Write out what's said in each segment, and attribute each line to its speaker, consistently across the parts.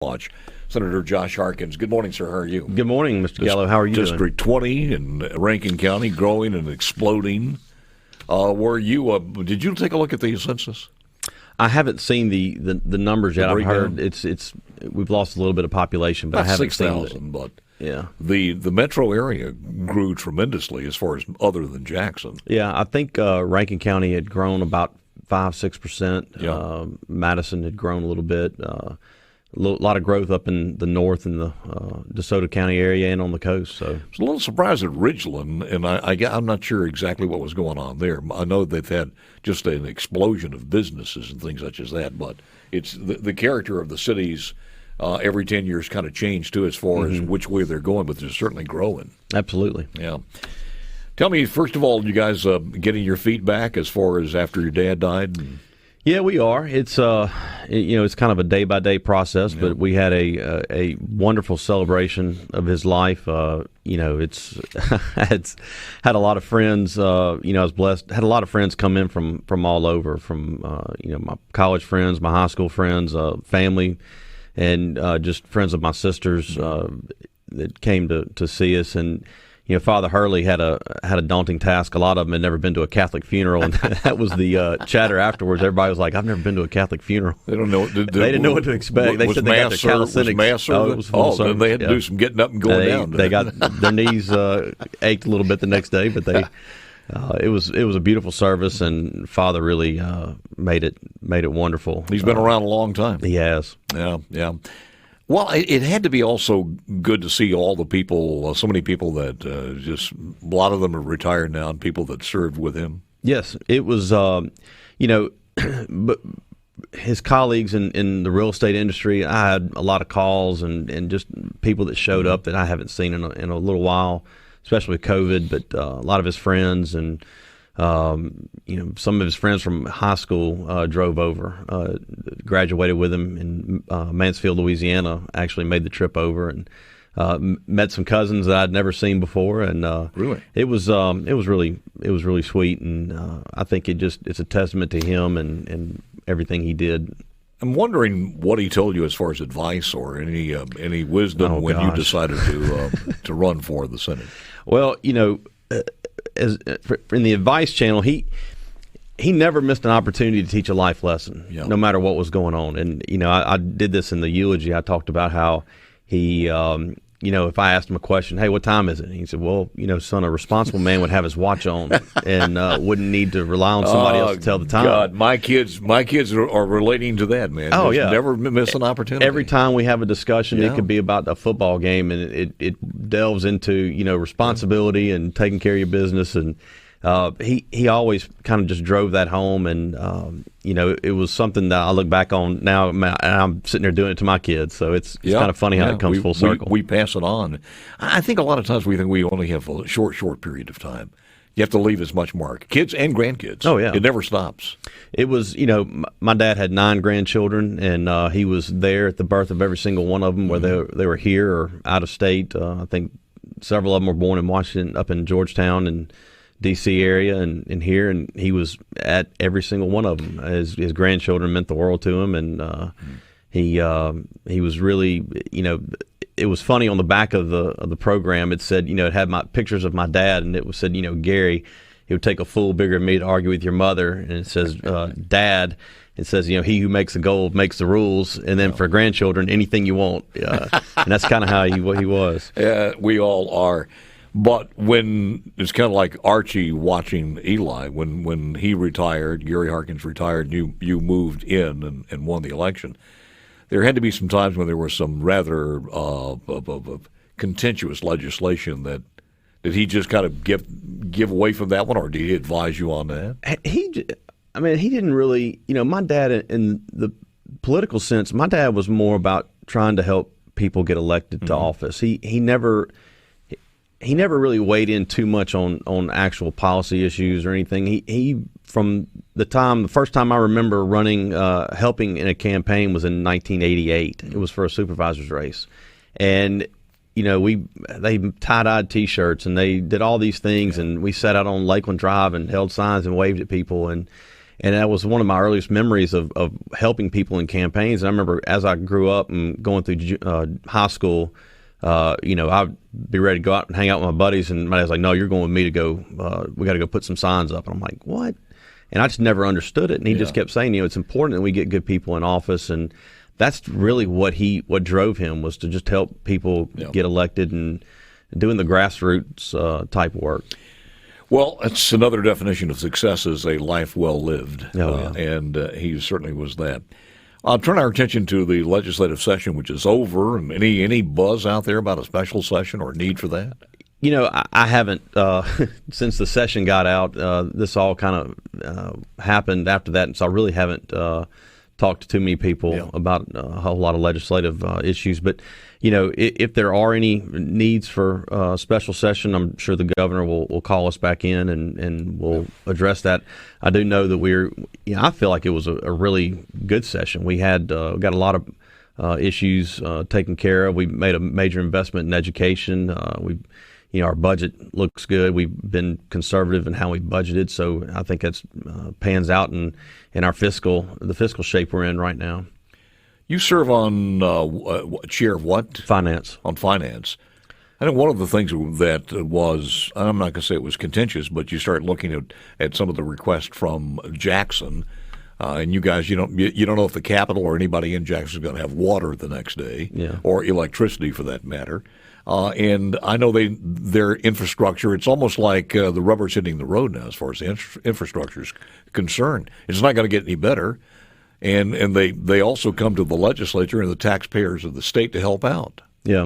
Speaker 1: Watch. Senator Josh Harkins. Good morning, sir. How are you?
Speaker 2: Good morning, Mr. Gallo. How are you doing?
Speaker 1: District 20 in Rankin County, growing and exploding. Did you take a look at the census?
Speaker 2: I haven't seen the numbers yet. I've heard we've lost a little bit of population, but I haven't seen
Speaker 1: 6,000, but
Speaker 2: yeah.
Speaker 1: The metro area grew tremendously as far as other than Jackson.
Speaker 2: Yeah, I think Rankin County had grown about 5-6%.
Speaker 1: Yeah.
Speaker 2: Madison had grown a little bit. A lot of growth up in the north in the DeSoto County area and on the coast. So
Speaker 1: I was a little surprised at Ridgeland, and I'm not sure exactly what was going on there. I know they've had just an explosion of businesses and things such as that, but it's the character of the cities every 10 years kind of changed too as far as which way they're going, but they're certainly growing.
Speaker 2: Absolutely.
Speaker 1: Yeah. Tell me, first of all, you guys getting your feet back as far as after your dad died?
Speaker 2: Yeah, we are. It's it's kind of a day by day process, but we had a wonderful celebration of his life. It's had a lot of friends. I was blessed. Had a lot of friends come in from all over, from my college friends, my high school friends, family, and just friends of my sister's that came to see us. And Father Hurley had a daunting task. A lot of them had never been to a Catholic funeral, and that was the chatter afterwards. Everybody was like, "I've never been to a Catholic funeral."
Speaker 1: They don't know.
Speaker 2: They didn't know what to expect. They said they got their calisthenics.
Speaker 1: It was full service. Then they had to do some getting up and going down.
Speaker 2: They got their knees ached a little bit the next day, but it was a beautiful service, and Father really made it wonderful.
Speaker 1: He's been around a long time.
Speaker 2: He has.
Speaker 1: Yeah. Well, it had to be also good to see all the people, so many people that just, a lot of them are retired now, and people that served with him.
Speaker 2: Yes, it was, but his colleagues in the real estate industry, I had a lot of calls and just people that showed up that I haven't seen in a little while, especially with COVID, but a lot of his friends and some of his friends from high school drove over, graduated with him in Mansfield, Louisiana. Actually made the trip over and met some cousins that I'd never seen before, and
Speaker 1: really,
Speaker 2: it was really sweet, and I think it's a testament to him and everything he did.
Speaker 1: I'm wondering what he told you as far as advice or any wisdom when you decided to run for the Senate.
Speaker 2: Well, as in the advice channel, he never missed an opportunity to teach a life lesson, no matter what was going on. And I did this in the eulogy. I talked about how he, if I asked him a question, "Hey, what time is it?" And he said, "Well, son, a responsible man would have his watch on and wouldn't need to rely on somebody else to tell the time."
Speaker 1: God, my kids are relating to that, man.
Speaker 2: Oh, yeah.
Speaker 1: Never miss an opportunity.
Speaker 2: Every time we have a discussion, it could be about a football game, and it delves into responsibility and taking care of your business. And he always kind of just drove that home, and it was something that I look back on now, and I'm sitting there doing it to my kids. So it's kind of funny how it comes full circle.
Speaker 1: We pass it on. I think a lot of times we think we only have a short period of time. You have to leave as much mark. Kids and grandkids. Oh, yeah. It never stops.
Speaker 2: It was, my dad had 9 grandchildren, and he was there at the birth of every single one of them, whether they were here or out of state. I think several of them were born in Washington, up in Georgetown and D.C. area and here, and he was at every single one of them. His grandchildren meant the world to him, and he was really, it was funny on the back of the program. It said, it had my pictures of my dad, and it was said, Gary, it would take a fool bigger than me to argue with your mother, and it says, Dad. It says, he who makes the goal makes the rules, and then for grandchildren, anything you want, and that's kind of how he was.
Speaker 1: Yeah, we all are. But when it's kind of like Archie watching Eli, when he retired, Gary Harkins retired, you moved in and won the election. There had to be some times when there was some rather contentious legislation that did he just kind of give away from that one, or did he advise you on that?
Speaker 2: He didn't really. My dad, in the political sense, my dad was more about trying to help people get elected to office. He never really weighed in too much on actual policy issues or anything. He from the first time I remember running, helping in a campaign was in 1988. It was for a supervisor's race, and they tie-dyed T-shirts and they did all these things, and we sat out on Lakeland Drive and held signs and waved at people, and And that was one of my earliest memories of helping people in campaigns. And I remember as I grew up and going through high school, I'd be ready to go out and hang out with my buddies, and my dad's like, "No, you're going with me to go. We got to go put some signs up." And I'm like, "What?" And I just never understood it. And he just kept saying, it's important that we get good people in office, and that's really what drove him, was to just help people get elected and doing the grassroots type work.
Speaker 1: Well, it's another definition of success is a life well lived, and he certainly was that. I'll turn our attention to the legislative session, which is over, and any buzz out there about a special session or need for that?
Speaker 2: I haven't, since the session got out, this all kind of happened after that, and so I really haven't talked to too many people about a whole lot of legislative issues. But, if there are any needs for a special session, I'm sure the governor will call us back in and we'll address that. I do know that I feel like it was a really good session. We had got a lot of issues taken care of. We made a major investment in education. Our budget looks good. We've been conservative in how we budgeted, so I think that's pans out in the fiscal shape we're in right now.
Speaker 1: You serve on chair of what?
Speaker 2: Finance.
Speaker 1: On finance. I think one of the things that was, I'm not going to say it was contentious, but you start looking at some of the requests from Jackson, and you guys, you don't know if the Capitol or anybody in Jackson is going to have water the next day, or electricity for that matter. And I know their infrastructure, it's almost like the rubber's hitting the road now as far as the infrastructure is concerned. It's not going to get any better. And they also come to the legislature and the taxpayers of the state to help out. Yeah.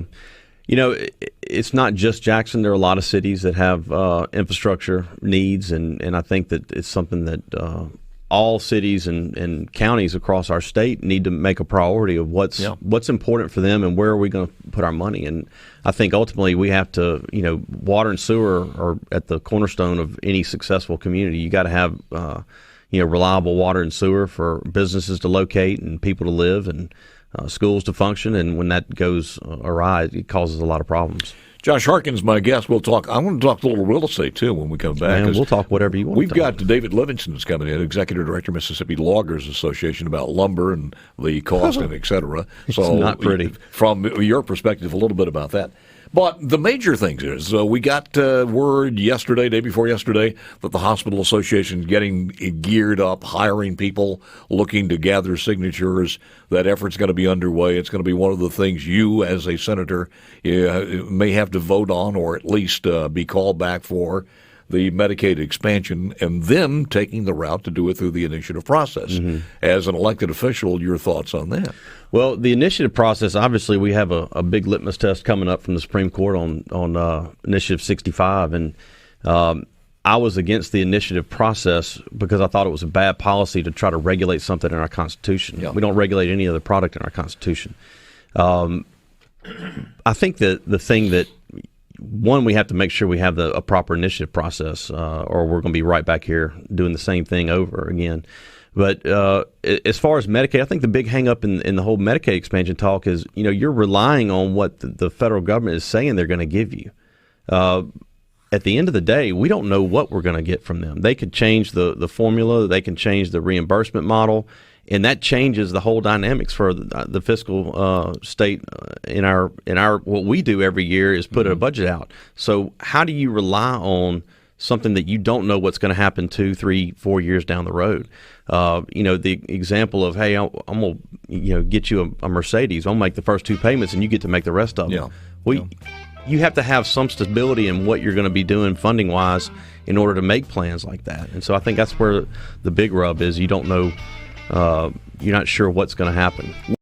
Speaker 2: It's not just Jackson. There are a lot of cities that have infrastructure needs, and I think that it's something that all cities and counties across our state need to make a priority of what's important for them and where are we going to put our money. And I think ultimately we have to, water and sewer are at the cornerstone of any successful community. You got to have, reliable water and sewer for businesses to locate and people to live and schools to function. And when that goes awry, it causes a lot of problems.
Speaker 1: Josh Harkins, my guest. I want to talk a little real estate, too, when we come back.
Speaker 2: Man, we'll talk whatever you want.
Speaker 1: We've got David Livingston's coming in, Executive Director, Mississippi Loggers Association, about lumber and the cost and et cetera.
Speaker 2: So it's not pretty.
Speaker 1: From your perspective, a little bit about that. But the major things is we got word day before yesterday, that the Hospital Association is getting geared up, hiring people, looking to gather signatures. That effort's going to be underway. It's going to be one of the things you, as a senator, may have to vote on or at least be called back for, the Medicaid expansion, and them taking the route to do it through the initiative process. Mm-hmm. As an elected official, your thoughts on that?
Speaker 2: Well, the initiative process, obviously, we have a big litmus test coming up from the Supreme Court on Initiative 65, and I was against the initiative process because I thought it was a bad policy to try to regulate something in our Constitution. Yeah. We don't regulate any other product in our Constitution. I think that the thing that one, we have to make sure we have a proper initiative process, or we're going to be right back here doing the same thing over again. But as far as Medicaid, I think the big hang-up in the whole Medicaid expansion talk is, you're relying on what the federal government is saying they're going to give you. At the end of the day, we don't know what we're going to get from them. They could change the formula. They can change the reimbursement model. And that changes the whole dynamics for the fiscal state in our what we do every year is put a budget out. So how do you rely on something that you don't know what's going to happen 2, 3, 4 years down the road? The example of, hey, I'm going to get you a Mercedes. I'll make the first 2 payments and you get to make the rest of them. You have to have some stability in what you're going to be doing funding wise in order to make plans like that. And so I think that's where the big rub is. You don't know. You're not sure what's going to happen.